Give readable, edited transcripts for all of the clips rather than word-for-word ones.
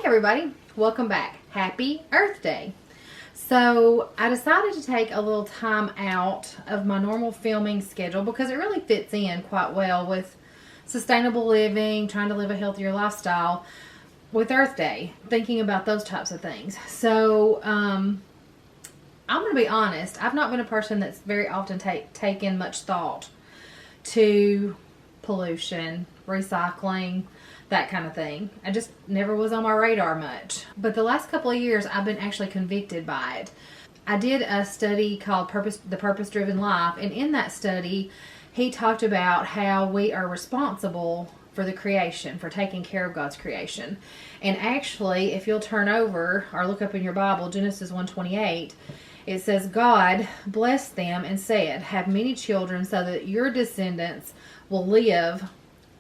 everybody, welcome back. Happy Earth Day. So I decided to take a little time out of my normal filming schedule because it really fits in quite well with sustainable living, trying to live a healthier lifestyle with Earth Day, thinking about those types of things. So I'm going to be honest, I've not been a person that's very often taken much thought to pollution, recycling, that kind of thing. I just never was on my radar much. But the last couple of years, I've been actually convicted by it. I did a study called The Purpose-Driven Life, and in that study, he talked about how we are responsible for the creation, for taking care of God's creation. And actually, if you'll turn over or look up in your Bible, Genesis 1:28, it says, God blessed them and said, have many children so that your descendants will live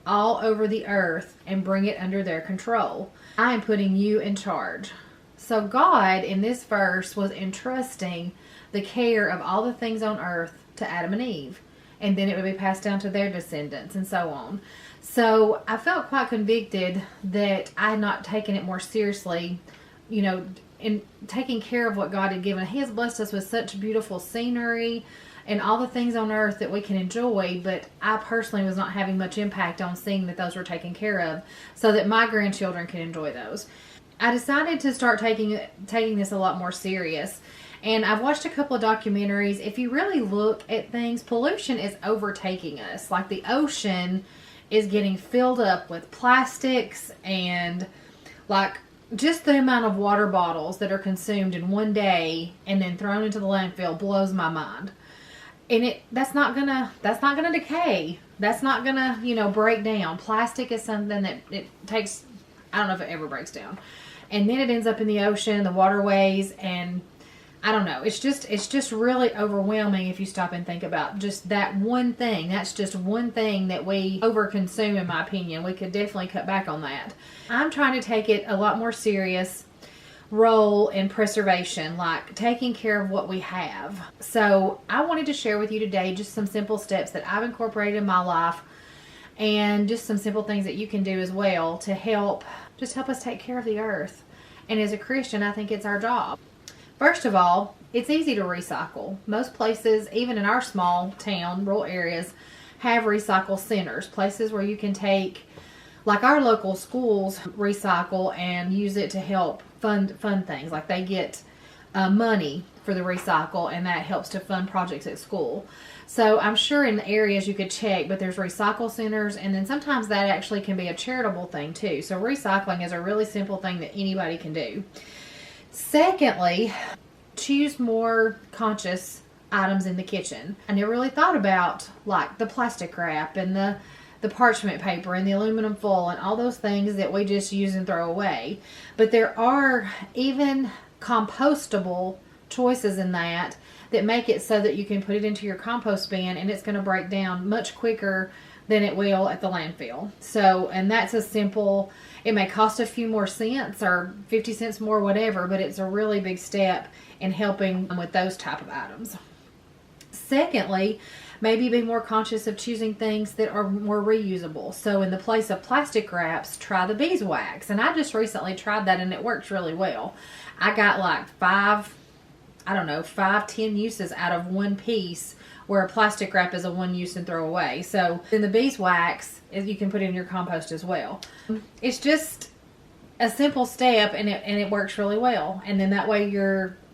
all over the earth and bring it under their control. I am putting you in charge. So God, in this verse, was entrusting the care of all the things on earth to Adam and Eve. And then it would be passed down to their descendants and so on. So I felt quite convicted that I had not taken it more seriously, in taking care of what God had given. He has blessed us with such beautiful scenery and all the things on earth that we can enjoy, but I personally was not having much impact on seeing that those were taken care of so that my grandchildren can enjoy those. I decided to start taking this a lot more serious, and I've watched a couple of documentaries. If you really look at things, pollution is overtaking us. Like the ocean is getting filled up with plastics, and like just the amount of water bottles that are consumed in one day and then thrown into the landfill blows my mind. And that's not gonna decay. That's not gonna, break down. Plastic is something that it takes, I don't know if it ever breaks down. And then it ends up in the ocean, the waterways, and I don't know. It's just really overwhelming if you stop and think about just that one thing. That's just one thing that we overconsume, in my opinion. We could definitely cut back on that. I'm trying to take it a lot more serious role in preservation, like taking care of what we have. So I wanted to share with you today just some simple steps that I've incorporated in my life, and just some simple things that you can do as well to help us take care of the earth. And as a Christian, I think it's our job. First of all, it's easy to recycle. Most places, even in our small town, rural areas, have recycle centers, places where you can take, like our local schools recycle and use it to help fund things. Like they get money for the recycle, and that helps to fund projects at school. So I'm sure in the areas you could check, but there's recycle centers, and then sometimes that actually can be a charitable thing too. So recycling is a really simple thing that anybody can do. Secondly, choose more conscious items in the kitchen. I never really thought about like the plastic wrap and the parchment paper and the aluminum foil and all those things that we just use and throw away. But there are even compostable choices in that make it so that you can put it into your compost bin and it's going to break down much quicker than it will at the landfill. So, and that's a simple, it may cost a few more cents or 50 cents more, whatever, but it's a really big step in helping with those type of items. Secondly, maybe be more conscious of choosing things that are more reusable. So in the place of plastic wraps, try the beeswax. And I just recently tried that and it works really well. I got like 5-10 uses out of one piece, where a plastic wrap is a one use and throw away. So then the beeswax, you can put in your compost as well. It's just a simple step, and it works really well. And then that way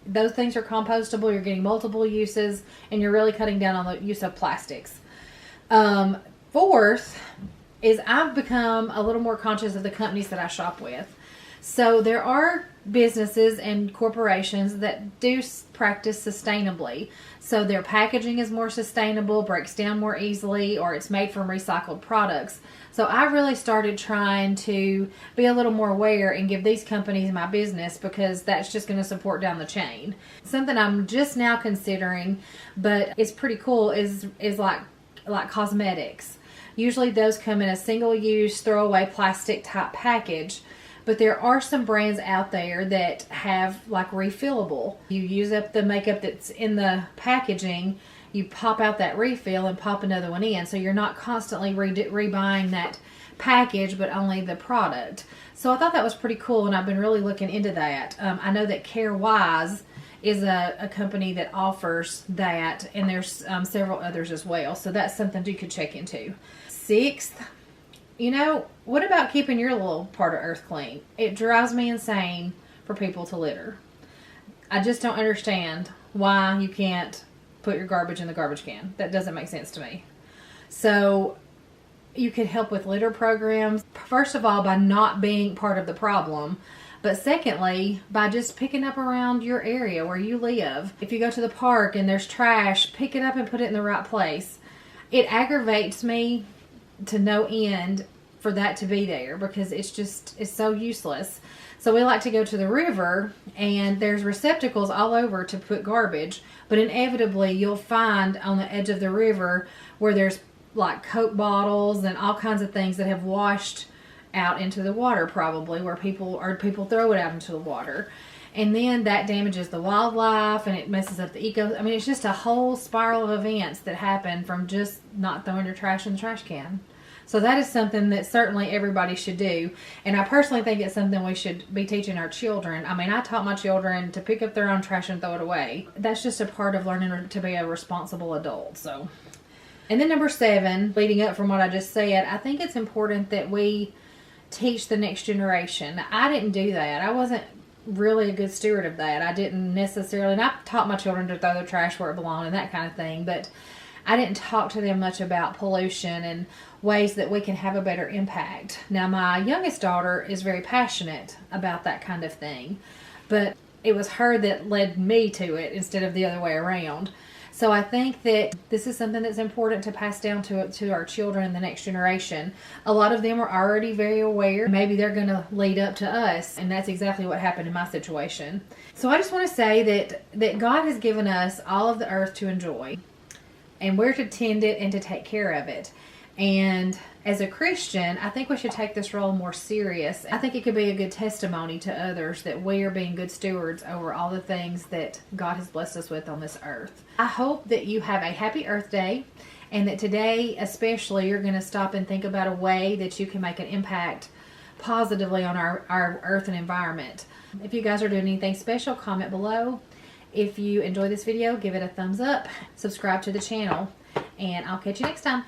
those things are compostable, you're getting multiple uses, and you're really cutting down on the use of plastics. Fourth is I've become a little more conscious of the companies that I shop with. So there are businesses and corporations that do practice sustainably. So their packaging is more sustainable, breaks down more easily, or it's made from recycled products. So I really started trying to be a little more aware and give these companies my business, because that's just going to support down the chain. Something I'm just now considering, but it's pretty cool, is like cosmetics. Usually those come in a single-use, throwaway plastic type package. But there are some brands out there that have like refillable. You use up the makeup that's in the packaging, you pop out that refill and pop another one in. So you're not constantly rebuying that package, but only the product. So I thought that was pretty cool, and I've been really looking into that. I know that CareWise is a company that offers that, and there's several others as well. So that's something you could check into. Sixth, what about keeping your little part of earth clean? It drives me insane for people to litter. I just don't understand why you can't put your garbage in the garbage can. That doesn't make sense to me. So you could help with litter programs, first of all, by not being part of the problem. But secondly, by just picking up around your area where you live. If you go to the park and there's trash, pick it up and put it in the right place. It aggravates me to no end for that to be there, because it's so useless. So we like to go to the river, and there's receptacles all over to put garbage, but inevitably you'll find on the edge of the river where there's like Coke bottles and all kinds of things that have washed out into the water, probably where people throw it out into the water, and then that damages the wildlife and it messes up the it's just a whole spiral of events that happen from just not throwing your trash in the trash can. So that is something that certainly everybody should do, and I personally think it's something we should be teaching our children. I taught my children to pick up their own trash and throw it away. That's just a part of learning to be a responsible adult. So, and then number 7, leading up from what I just said, I think it's important that we teach the next generation. I didn't do that. I wasn't really a good steward of that. I didn't necessarily, and I taught my children to throw their trash where it belonged and that kind of thing, but I didn't talk to them much about pollution and ways that we can have a better impact. Now, my youngest daughter is very passionate about that kind of thing, but it was her that led me to it instead of the other way around. So I think that this is something that's important to pass down to our children and the next generation. A lot of them are already very aware. Maybe they're going to lead up to us, and that's exactly what happened in my situation. So I just want to say that God has given us all of the earth to enjoy, and we're to tend it and to take care of it. And as a Christian, I think we should take this role more serious. I think it could be a good testimony to others that we are being good stewards over all the things that God has blessed us with on this earth. I hope that you have a happy Earth Day, and that today especially you're going to stop and think about a way that you can make an impact positively on our earth and environment. If you guys are doing anything special, comment below. If you enjoy this video, give it a thumbs up, subscribe to the channel, and I'll catch you next time.